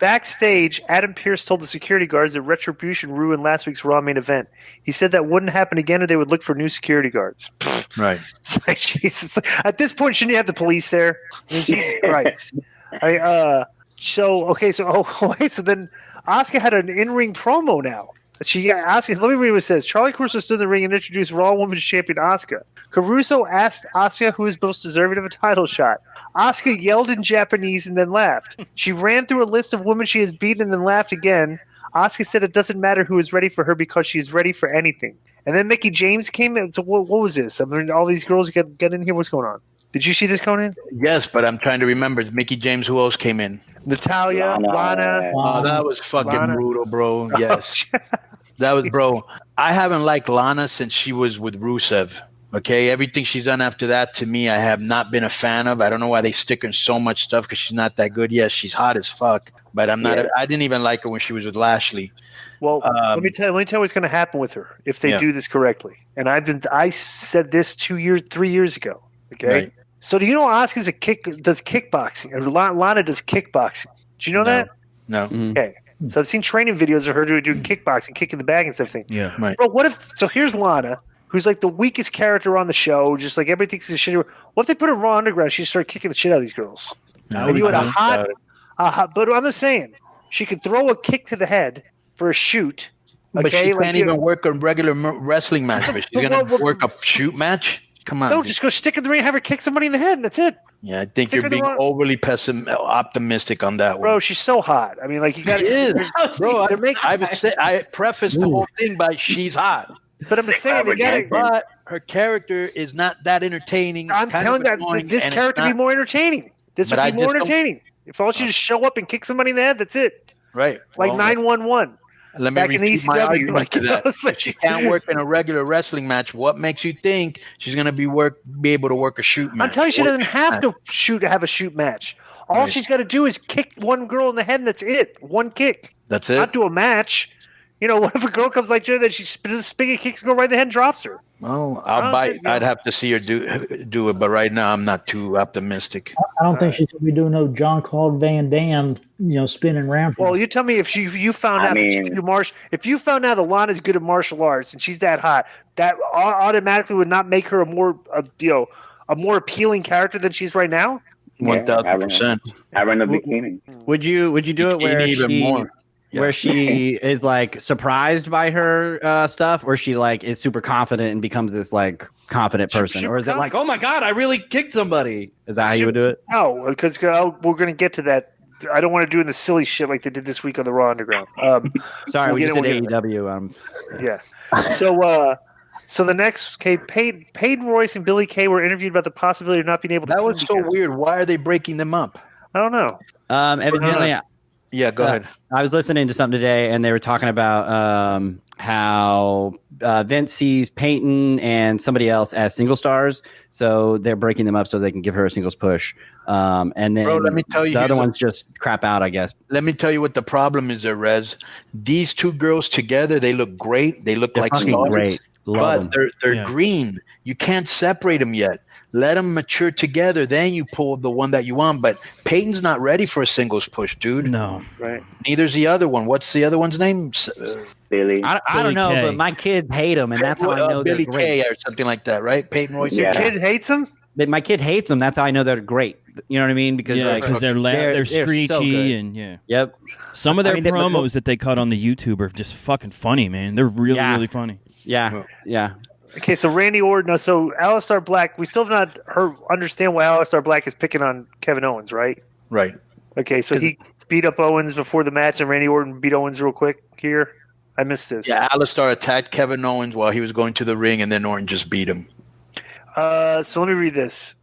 Backstage, Adam Pearce told the security guards that Retribution ruined last week's Raw main event. He said that wouldn't happen again, or they would look for new security guards. Right. It's like, Jesus. At this point, shouldn't you have the police there? I mean, Jesus Christ. So then Asuka had an in-ring promo now. Asuka, let me read what it says. Charlie Caruso stood in the ring and introduced Raw Women's Champion Asuka. Caruso asked Asuka who is most deserving of a title shot. Asuka yelled in Japanese and then laughed. She ran through a list of women she has beaten and then laughed again. Asuka said it doesn't matter who is ready for her because she is ready for anything. And then Mickie James came in. So what was this? I mean, all these girls get in here. What's going on? Did you see this, Konnan? Yes, but I'm trying to remember. Mickie James, who else came in? Natalia, Lana. Oh, that was fucking brutal, bro. Yes. That was, bro. I haven't liked Lana since she was with Rusev. Okay, everything she's done after that, to me, I have not been a fan of. I don't know why they stick in so much stuff because she's not that good. Yes, she's hot as fuck, but I'm not. I didn't even like her when she was with Lashley. Well, let me tell you what's going to happen with her if they do this correctly. And I said this 3 years ago. Okay. Right. So do you know Asuka does kickboxing? Or Lana does kickboxing. Do you know that? No. Okay. So I've seen training videos of her doing kickboxing, kicking the bag and stuff. Yeah. Right. Bro, what if? So here's Lana, who's like the weakest character on the show, just like everything's a shit. What if they put her Raw Underground? She started kicking the shit out of these girls. No, and you had a hot. But I'm just saying, she could throw a kick to the head for a shoot. But she can't even work a regular wrestling match. But she's going to work a shoot match? Come on. No, just go stick in the ring and have her kick somebody in the head, and that's it. Yeah, I think you're being overly optimistic on that one. Bro, she's so hot. I mean, like, you got to. Bro, I prefaced the whole thing by she's hot. But I'm just saying, but her character is not that entertaining. I'm telling you, this character would be more entertaining. This would be more entertaining. If all she just show up and kick somebody in the head, that's it. Right. Like 911. Let me repeat my argument to that. If she can't work in a regular wrestling match, what makes you think she's going to be able to work a shoot match? I'm telling you, she doesn't have to have a shoot match. All she's got to do is kick one girl in the head, and that's it. One kick. That's it. Not do a match. You know, what if a girl comes like her, then she spins a spigot, kicks a girl right in the head, and drops her? Well, I'll bite. I'd have to see her do it, but right now I'm not too optimistic. I don't think she should be doing no Jean-Claude Van Damme, spinning around. Well, you tell me if you found out that she can do if you found out that Lana's good at martial arts and she's that hot, that automatically would not make her a more appealing character than she's right now. 1,000%. Have her in the bikini. Would you do it where where she is like surprised by her stuff, or she like is super confident and becomes this like confident person, or is it like, oh my god, I really kicked somebody? Is that how you would do it? No, because we're going to get to that. I don't want to do the silly shit like they did this week on the Raw Underground. Sorry, we just did AEW. Yeah. So the next, Peyton Royce and Billy Kay were interviewed about the possibility of not being able to. That was so weird. Why are they breaking them up? I don't know. Evidently. Yeah, go ahead. I was listening to something today, and they were talking about how Vince sees Peyton and somebody else as single stars, so they're breaking them up so they can give her a singles push. And then let me tell you, the other ones just crap out, I guess. Let me tell you what the problem is there, Rez. These two girls together, they look great. They look like stars, great. But they're green. You can't separate them yet. Let them mature together. Then you pull the one that you want. But Peyton's not ready for a singles push, dude. No. Right. Neither's the other one. What's the other one's name? Billy. I don't know, but my kids hate him, and that's how I know Billy they're great. Kay or something like that, right? Peyton Royce. Your kid hates him? But my kid hates them. That's how I know they're great. You know what I mean? Because they're screechy so and Yep. Some of their promos that they cut on the YouTube are just fucking funny, man. They're really funny. Yeah. Yeah. Okay, so Randy Orton. So Aleister Black, we still have not understand why Aleister Black is picking on Kevin Owens, right? Right. Okay, so he beat up Owens before the match, and Randy Orton beat Owens real quick here. I missed this. Yeah, Aleister attacked Kevin Owens while he was going to the ring, and then Orton just beat him. So let me read this.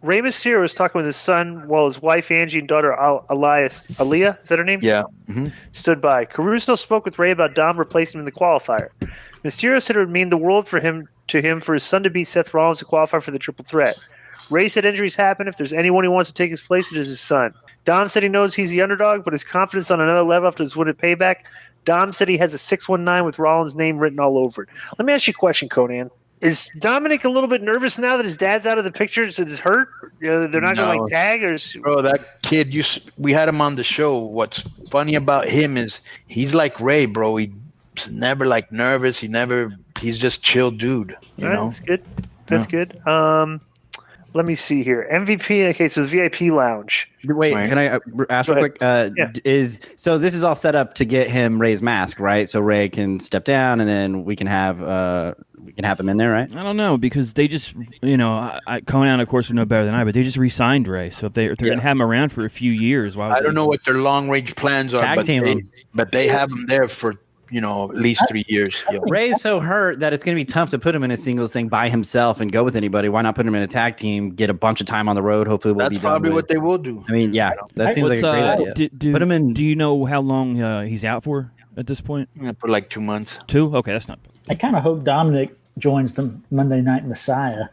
Rey Mysterio was talking with his son while his wife Angie and daughter Aaliyah, is that her name? Yeah. Mm-hmm. Stood by. Caruso spoke with Rey about Dom replacing him in the qualifier. Mysterio said it would mean the world for him for his son to beat Seth Rollins to qualify for the triple threat. Rey said injuries happen. If there's anyone who wants to take his place, it is his son. Dom said he knows he's the underdog, but his confidence on another level after his win at Payback. Dom said he has a 619 with Rollins' name written all over it. Let me ask you a question, Konnan. Is Dominic a little bit nervous now that his dad's out of the picture? So it's hurt. They're not going to like tag or. Bro, that kid. We had him on the show. What's funny about him is he's like Ray, bro. He's never like nervous. He's just chill dude. You know, that's good. That's good. Let me see here. MVP. Okay, so the VIP lounge. Wait, can I ask real quick? So this is all set up to get him Ray's mask, right? So Ray can step down, and then we can have him in there, right? I don't know because they just, Konnan, of course, would know better than I, but they just re-signed Ray. So if they're going to have him around for a few years, why? I don't know what their long-range plans are, but they have him there for at least 3 years. Ray's so hurt that it's going to be tough to put him in a singles thing by himself and go with anybody. Why not put him in a tag team, get a bunch of time on the road? Hopefully, that's probably what they will do. I mean, yeah, that seems like a great idea. Put him in. Do you know how long he's out for at this point? For like 2 months. 2? Okay, that's not bad. I kind of hope Dominic joins the Monday Night Messiah.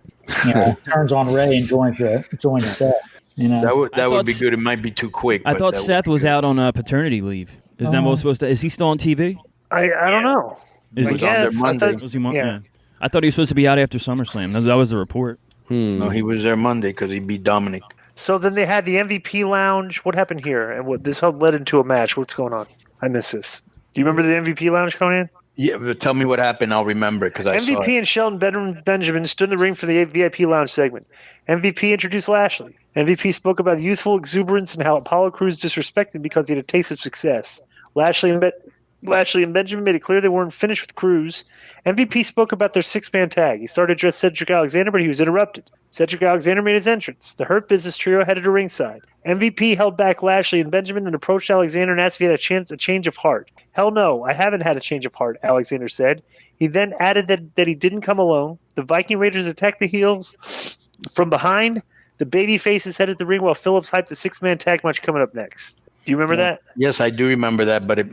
Turns on Ray and joins Seth. That would be good. It might be too quick. I thought Seth was out on paternity leave. Is that supposed to? Is he still on TV? I don't know. I guess. Was he Monday? Yeah. I thought he was supposed to be out after SummerSlam. That was the report. No, he was there Monday because he beat Dominic. So then they had the MVP lounge. What happened here? And what this led into a match. What's going on? I missed this. Do you remember the MVP lounge, Konnan? Yeah, but tell me what happened. I'll remember because I saw it. MVP and Shelton Benjamin stood in the ring for the VIP lounge segment. MVP introduced Lashley. MVP spoke about youthful exuberance and how Apollo Crews disrespected because he had a taste of success. Lashley and Benjamin made it clear they weren't finished with Crews. MVP spoke about their six-man tag. He started to address Cedric Alexander, but he was interrupted. Cedric Alexander made his entrance. The Hurt Business trio headed to ringside. MVP held back Lashley and Benjamin and approached Alexander and asked if he had a change of heart. Hell no, I haven't had a change of heart, Alexander said. He then added that he didn't come alone. The Viking Raiders attacked the heels from behind. The baby faces headed the ring while Phillips hyped the six-man tag match coming up next. Do you remember that? Yes, I do remember that, but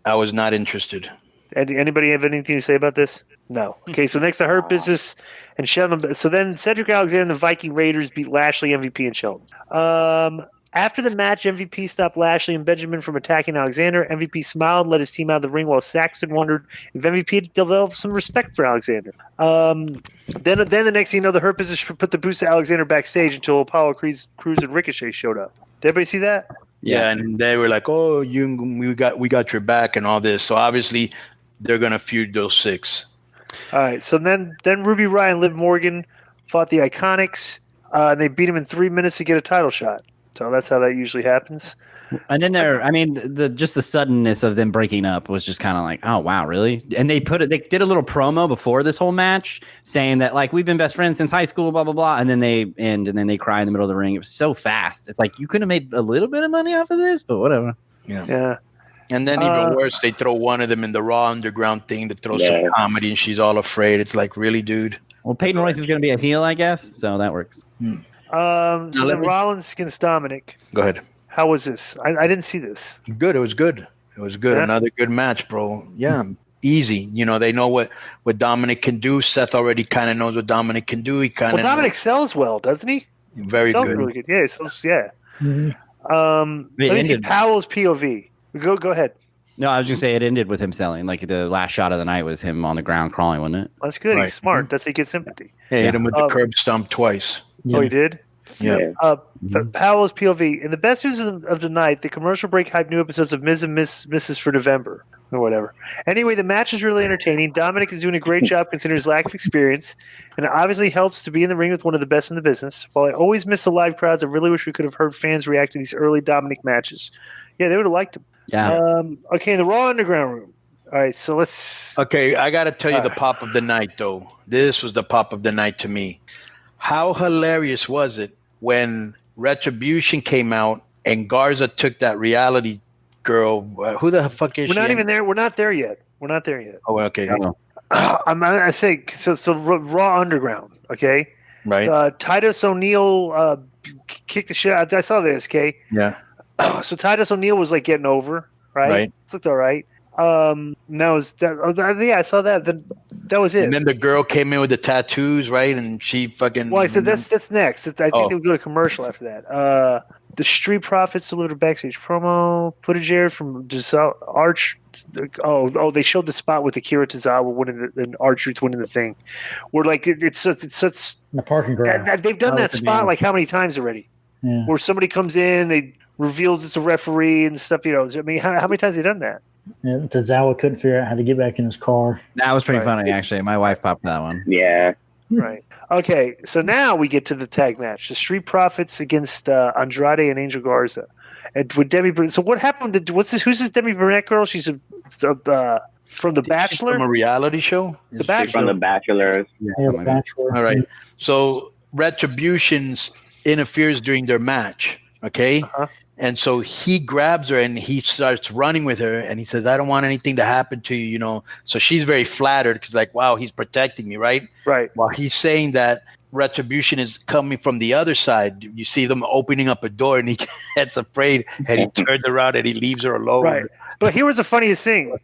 I was not interested. Anybody have anything to say about this? No. Okay, so next to Hurt Business and Shelton. So then Cedric Alexander and the Viking Raiders beat Lashley, MVP, and Shelton. After the match, MVP stopped Lashley and Benjamin from attacking Alexander. MVP smiled and led his team out of the ring while Saxton wondered if MVP had developed some respect for Alexander. Then the next thing you know, the Hurt Business put the boost to Alexander backstage until Apollo Crews and Ricochet showed up. Did everybody see that? Yeah, and they were like, "Oh, we got your back," and all this. So obviously, they're gonna feud those six. All right. So then Ruby Riott and Liv Morgan fought the Iconics. And they beat him in 3 minutes to get a title shot. So that's how that usually happens. And then the suddenness of them breaking up was just kind of like, oh wow, really? And they did a little promo before this whole match saying that like we've been best friends since high school, blah blah blah. And then they end, and then they cry in the middle of the ring. It was so fast. It's like you could have made a little bit of money off of this, but whatever. Yeah. And then even worse, they throw one of them in the Raw Underground thing to throw some comedy, and she's all afraid. It's like, really, dude? Well, Peyton Royce is going to be a heel, I guess, so that works. So then Rollins against Dominic. Go ahead. How was this? I didn't see this. Good. It was good. Yeah. Another good match, bro. Yeah. Easy. They know what Dominic can do. Seth already kind of knows what Dominic can do. Dominic sells well, doesn't he? Very good. Really good. Yeah, he sells, yeah. Mm-hmm. Let me see Powell's POV. Go ahead. No, I was just saying it ended with him selling. Like the last shot of the night was him on the ground crawling, wasn't it? That's good. Right. He's smart. That's how he gets sympathy. Hey, hit him with the curb stomp twice. Yeah. Oh, he did? Yeah. Powell's POV. In the best news of the night, the commercial break hyped new episodes of Ms. and Mrs. for November. Or whatever. Anyway, the match is really entertaining. Dominic is doing a great job considering his lack of experience, and it obviously helps to be in the ring with one of the best in the business. While I always miss the live crowds, I really wish we could have heard fans react to these early Dominic matches. Yeah, they would have liked him. Yeah. Okay, the Raw Underground room. All right, so let's... Okay, I got to tell you the pop of the night, though. This was the pop of the night to me. How hilarious was it when Retribution came out and Garza took that reality girl? Who the fuck is she? We're not even there. We're not there yet. Oh, okay. I say, so Raw Underground, okay? Right. Titus O'Neil kicked the shit out. I saw this, okay? Yeah. So Titus O'Neil was like getting over, right? It looked all right. No, yeah, I saw that. That was it. And then the girl came in with the tattoos, right? And she fucking. Well, I said that's next. I think they would go to commercial after that. The Street Profits delivered a backstage promo footage aired from Arch. Oh, they showed the spot with Akira Tozawa winning and R-Truth winning the thing. Where like it's such in the parking garage. They've done that spot like how many times already? Yeah. Where somebody comes in, they reveals it's a referee and stuff. You know, I mean, how many times have they done that? Yeah, Tozawa couldn't figure out how to get back in his car. That was pretty funny, actually. My wife popped that one. Yeah. Right. Okay, so now we get to the tag match: the Street Profits against Andrade and Angel Garza, and with Demi. So what happened? What's this? Who's this Demi Burnett girl? She's from The Bachelor. From a reality show. The Bachelor. From The Bachelors. Yeah, the Bachelor. All right. So Retributions interferes during their match. Okay. Uh-huh. And so he grabs her and he starts running with her and he says, I don't want anything to happen to you, you know. So she's very flattered because like, wow, he's protecting me, right? Right. While he's saying that Retribution is coming from the other side. You see them opening up a door and he gets afraid and he turns around and he leaves her alone. Right. But here was the funniest thing.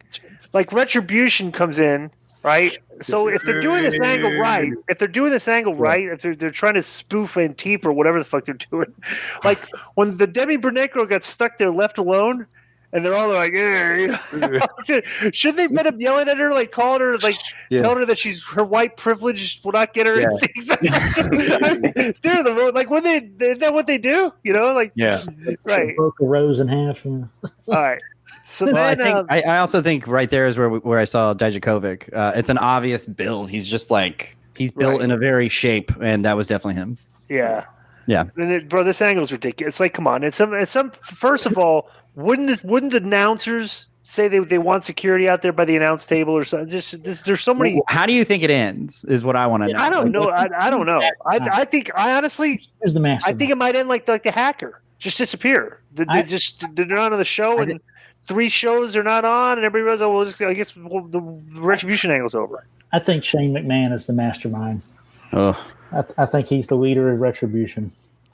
Like Retribution comes in, right? So if they're doing this angle right, if they're trying to spoof Antifa or whatever the fuck they're doing, like when the Demi Burnett girl got stuck there left alone, and they're all like, you know, should they have been up yelling at her, like calling her, like telling her that her white privilege will not get her and things like that? Steer the road, like isn't that what they do? You know, like right. Broke a rose in half. Yeah. All right. So well, then, I also think right there is where I saw Dijakovic. It's an obvious build. He's just like he's built in a very shape, and that was definitely him. Yeah. And bro, this angle is ridiculous. It's like, come on. It's some. First of all, wouldn't the announcers say they want security out there by the announce table or something? There's so many. How do you think it ends? Is what I want to know. I don't know. I don't know. I honestly. Who's the master? I think it might end like the hacker, just disappear. They're not on the show and. 3 shows they're not on, and everybody goes, "Oh, well, I guess the Retribution angle's over." I think Shane McMahon is the mastermind. Oh, I think he's the leader of Retribution,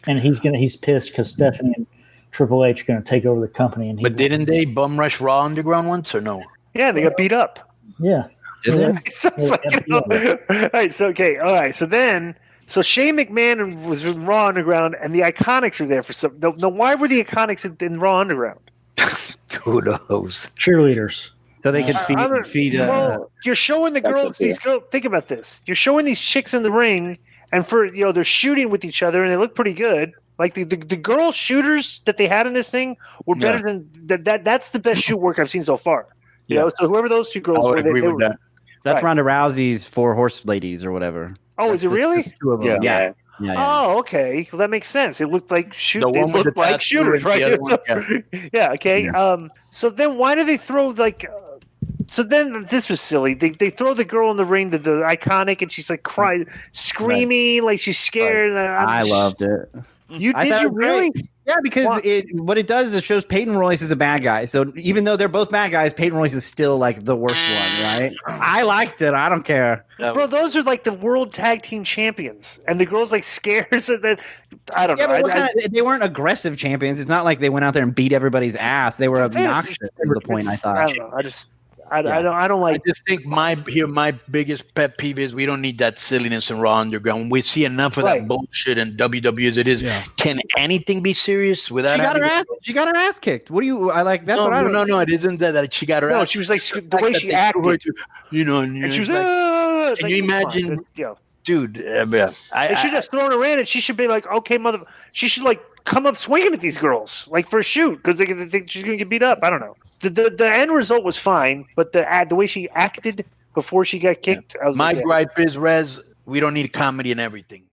and he's pissed because Stephanie and Triple H are going to take over the company. But didn't they bum rush Raw Underground once or no? Yeah, they got beat up. Yeah. So it's like, you know, all right. So Shane McMahon was in Raw Underground, and the Iconics are there for some. No, why were the Iconics in Raw Underground? Who knows? Cheerleaders. So they could feed. Well, you're showing the girls. These girls. Think about this. You're showing these chicks in the ring, and they're shooting with each other, and they look pretty good. Like the girl shooters that they had in this thing were better than that. That's the best shoot work I've seen so far. You know, so whoever those 2 girls were, agree with that. That's Ronda Rousey's 4 horse ladies or whatever. Oh, is it really? 2 of them. Yeah. Oh, okay. Well, that makes sense. It looked like shooters, right? Okay. Yeah. So then, why do they throw like? So then, this was silly. They throw the girl in the ring, the Iconic, and she's like crying, screaming, like she's scared. I loved it. You really? Yeah, because what it does is it shows Peyton Royce is a bad guy. So even though they're both bad guys, Peyton Royce is still like the worst one, right? I liked it. I don't care. Bro, those are like the world tag team champions. And the girl's like scared. So that I don't know. But they weren't aggressive champions. It's not like they went out there and beat everybody's ass. They were obnoxious is the point I thought. I don't know. I don't like. I just think my biggest pet peeve is we don't need that silliness in Raw Underground. We see enough of that bullshit in WWE as it is. Yeah. Can anything be serious without? She got her ass kicked. What do you? I like. That's what I. No. It isn't that she got her. No, ass. she was like the way she acted. You know, and she was. Can you imagine, dude? They should have thrown her in, and she should be like, okay, she should like come up swinging at these girls like for a shoot because they think she's gonna get beat up. I don't know. The end result was fine, but the way she acted before she got kicked, I was my gripe is, Rez, we don't need comedy in everything.